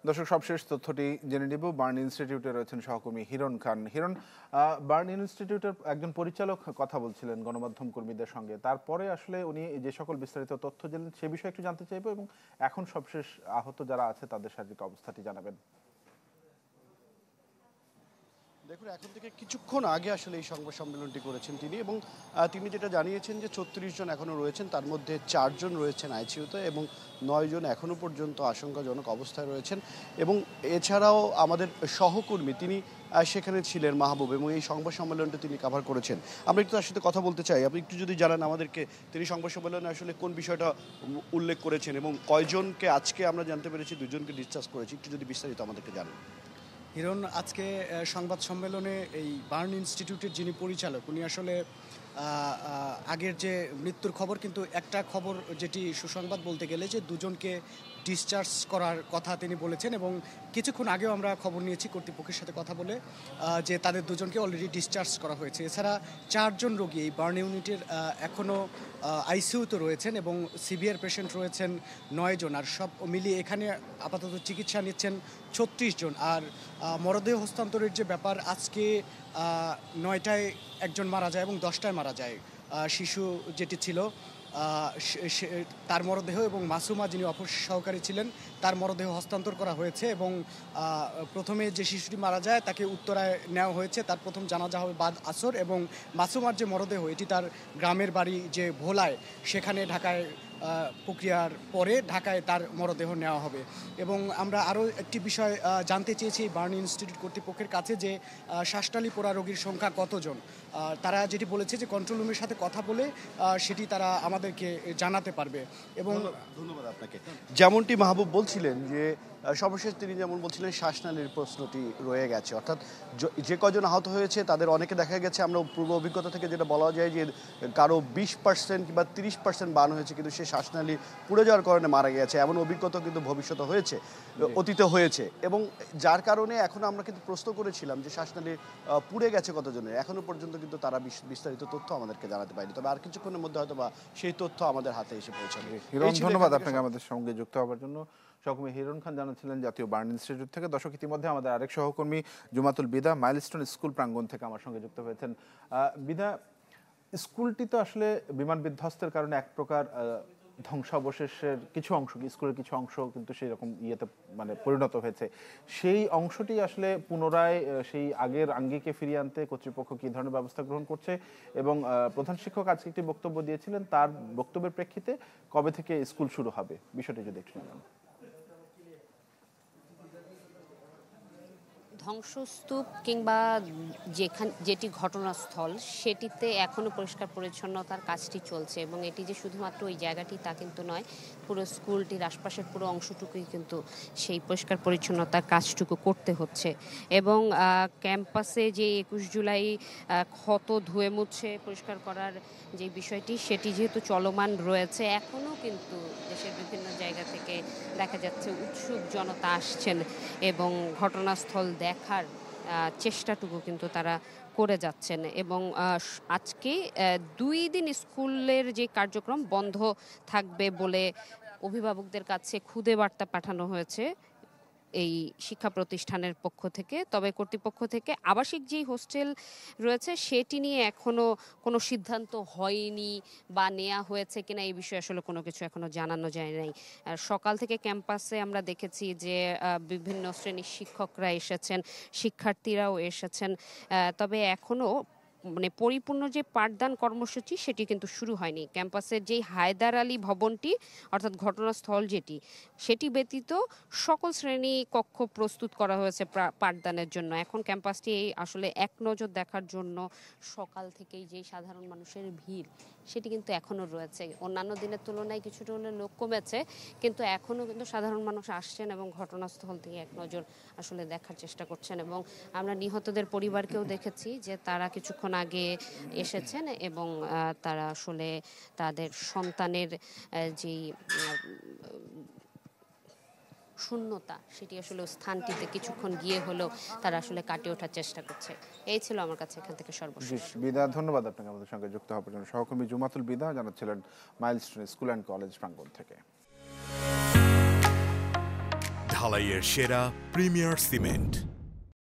দর্শক সবশেষ তথ্যটি জেনে নিব। বার্ন ইনস্টিটিউটে রয়েছেন সহকর্মী হিরণ খান। হিরণ, বার্ন ইনস্টিটিউটের একজন পরিচালক কথা বলছিলেন গণমাধ্যম কর্মীদের সঙ্গে, তারপরে আসলে উনি যে সকল বিস্তারিত তথ্য দিলেন সে বিষয়ে একটু জানতে চাইবো এবং এখন সবশেষ আহত যারা আছে তাদের শারীরিক অবস্থাটি জানাবেন। দেখুন, এখন থেকে কিছুক্ষণ আগে আসলে এই সংবাদ সম্মেলনটি করেছেন তিনি, এবং তিনি যেটা জানিয়েছেন যে ৩৬ জন এখনও রয়েছেন, তার মধ্যে ৪ জন রয়েছেন আইসিইউতে এবং ৯ জন এখনও পর্যন্ত আশঙ্কাজনক অবস্থায় রয়েছেন। এবং এছাড়াও আমাদের সহকর্মী তিনি সেখানে ছিলেন, মাহবুব, এবং এই সংবাদ সম্মেলনটা তিনি কভার করেছেন। আমরা একটু তার সাথে কথা বলতে চাই। আপনি একটু যদি জানান আমাদেরকে তিনি সংবাদ সম্মেলনে আসলে কোন বিষয়টা উল্লেখ করেছেন এবং কয়জনকে আজকে আমরা জানতে পেরেছি ২ জনকে ডিসচার্জ করেছি, একটু যদি বিস্তারিত আমাদেরকে জানান। হিরণ, আজকে সংবাদ সম্মেলনে এই বার্ন ইনস্টিটিউটের যিনি পরিচালক উনি আসলে আগের যে মৃত্যুর খবর, কিন্তু একটা খবর যেটি সুসংবাদ বলতে গেলে যে ২ জনকে ডিসচার্জ করার কথা তিনি বলেছেন, এবং কিছুক্ষণ আগেও আমরা খবর নিয়েছি কর্তৃপক্ষের সাথে কথা বলে যে তাদের ২ জনকে অলরেডি ডিসচার্জ করা হয়েছে। এছাড়া ৪ জন রোগী এই বার্ন ইউনিটের এখনও আইসিইউতে রয়েছেন এবং সিভিয়ার পেশেন্ট রয়েছেন ৯ জন, আর সব মিলিয়ে এখানে আপাতত চিকিৎসা নিচ্ছেন ৩৬ জন। আর মরদেহ হস্তান্তরের যে ব্যাপার, আজকে ৯টায় একজন মারা যায় এবং 10টায় মারা যায় শিশু যেটি ছিল তার মরদেহ, এবং মাসুমা যিনি অপর সহকারী ছিলেন তার মরদেহ হস্তান্তর করা হয়েছে। এবং প্রথমে যে শিশুটি মারা যায় তাকে উত্তরায় নেওয়া হয়েছে, তার প্রথম জানাজা হবে বাদ আসর, এবং মাসুমার যে মরদেহ এটি তার গ্রামের বাড়ি যে ভোলায়, সেখানে ঢাকায় প্রক্রিয়ার পরে ঢাকায় তার মরদেহ নেওয়া হবে। এবং আমরা আরও একটি বিষয় জানতে চেয়েছি বার্ন ইনস্টিটিউট কর্তৃপক্ষের কাছে যে শ্বাসনালী পোড়া রোগীর সংখ্যা কতজন। তারা যেটি বলেছে যে কন্ট্রোল রুমের সাথে কথা বলে সেটি তারা আমাদেরকে জানাতে পারবে। এবং ধন্যবাদ আপনাকে। যেমনটি মাহবুব বলছিলেন যে সর্বশেষ তিনি যেমন বলছিলেন শ্বাসনালীর প্রশ্নটি রয়ে গেছে, অর্থাৎ যে কজন আহত হয়েছে তাদের অনেকে দেখা গেছে, আমরা পূর্ব অভিজ্ঞতা থেকে যেটা বলা যায় যে কারো 20% কিংবা 30% বান হয়েছে, কিন্তু সে শ্বাসনালী পুড়ে যাওয়ার কারণে মারা গেছে। এমন অভিজ্ঞতা কিন্তু ভবিষ্যতে হয়েছে, অতীতে হয়েছে, এবং যার কারণে এখন আমরা কিন্তু প্রশ্ন করেছিলাম যে শ্বাসনালী পুড়ে গেছে কতজনের, এখনো পর্যন্ত কিন্তু তারা বিস্তারিত তথ্য আমাদেরকে জানাতে পারেনি। তবে আর কিছুক্ষণের মধ্যে হয়তো বা সেই তথ্য আমাদের হাতে এসে পৌঁছাবে। ধন্যবাদ আপনাকে আমাদের সঙ্গে যুক্ত হওয়ার জন্য। সহকর্মী হিরণ খান জানাচ্ছিলেন জাতীয় বার্ন ইনস্টিটিউট থেকে। দর্শক, ইতিমধ্যে আমাদের আরেক সহকর্মী জুমাতুল বিদা মাইলস্টোন স্কুল প্রাঙ্গণ থেকে আমার সঙ্গে যুক্ত হয়েছেন। বিদা, স্কুলটি তো আসলে বিমান বিধ্বস্তের কারণে এক প্রকার ধ্বংসাবশেষের কিছু অংশ, স্কুলের কিছু অংশ কিন্তু সেই রকম ইয়েতে মানে পরিণত হয়েছে। সেই অংশটি আসলে পুনরায় সেই আগের আঙ্গিকে ফিরিয়ে আনতে কর্তৃপক্ষ কী ধরনের ব্যবস্থা গ্রহণ করছে, এবং প্রধান শিক্ষক আজকে একটি বক্তব্য দিয়েছিলেন, তার বক্তব্যের প্রেক্ষিতে কবে থেকে স্কুল শুরু হবে বিষয়টি যদি একটু জানান। ধ্বংসস্তূপ কিংবা যেটি ঘটনাস্থল সেটিতে এখনও পরিষ্কার পরিচ্ছন্নতার কাজটি চলছে, এবং এটি যে শুধুমাত্র ওই জায়গাটি তা কিন্তু নয়, পুরো স্কুলটির আশপাশের পুরো অংশটুকুই কিন্তু সেই পরিষ্কার পরিচ্ছন্নতার কাজটুকু করতে হচ্ছে। এবং ক্যাম্পাসে যে ২১ জুলাই ক্ষত ধুয়ে মুছে পরিষ্কার করার যে বিষয়টি সেটি যেহেতু চলমান রয়েছে, এখনও কিন্তু দেশের বিভিন্ন জায়গা থেকে দেখা যাচ্ছে উৎসুক জনতা আসছেন এবং ঘটনাস্থল দেখার চেষ্টাটুকু কিন্তু তারা করে যাচ্ছেন। এবং আজকে ২ দিন স্কুলের যে কার্যক্রম বন্ধ থাকবে বলে অভিভাবকদের কাছে খুদে বার্তা পাঠানো হয়েছে এই শিক্ষা প্রতিষ্ঠানের পক্ষ থেকে। তবে কর্তৃপক্ষ থেকে আবাসিক যেই হোস্টেল রয়েছে সেটি নিয়ে এখনও কোনো সিদ্ধান্ত হয়নি বা নেওয়া হয়েছে কিনা এই বিষয়ে আসলে কোনো কিছু এখনও জানানো যায় নাই। সকাল থেকে ক্যাম্পাসে আমরা দেখেছি যে বিভিন্ন শ্রেণীর শিক্ষকরা এসেছেন, শিক্ষার্থীরাও এসেছেন, তবে এখনও মানে পরিপূর্ণ যে পাঠদান কর্মসূচি সেটি কিন্তু শুরু হয়নি। ক্যাম্পাসের যেই হায়দার আলী ভবনটি অর্থাৎ ঘটনাস্থল যেটি, সেটি ব্যতীত সকল শ্রেণী কক্ষ প্রস্তুত করা হয়েছে পাঠদানের জন্য। এখন ক্যাম্পাসটি আসলে এক নজর দেখার জন্য সকাল থেকেই যে সাধারণ মানুষের ভিড় সেটি কিন্তু এখনও রয়েছে। অন্যান্য দিনের তুলনায় কিছুটা হলে লোক কমেছে, কিন্তু এখনও কিন্তু সাধারণ মানুষ আসছেন এবং ঘটনাস্থল থেকে এক নজর আসলে দেখার চেষ্টা করছেন। এবং আমরা নিহতদের পরিবারকেও দেখেছি যে তারা কিছুক্ষণ আগে এসেছেন এবং তারা আসলে তাদের সন্তানের যেই শূন্যতা সেটি আসলে স্থানটিতে কিছুক্ষণ গিয়ে হলেও তারা আসলে কাটিয়ে ওঠার চেষ্টা করছে। এই ছিল আমার কাছে এখান থেকে সর্বশেষ। বিদা, ধন্যবাদ আপনাকে আমাদের সঙ্গে যুক্ত হওয়ার জন্য। সহকর্মী Jumatul Bida জানাচ্ছিলেন milestone school and college প্রাঙ্গণ থেকে। ঢালাইয়ের সেরা প্রিমিয়ার সিমেন্ট।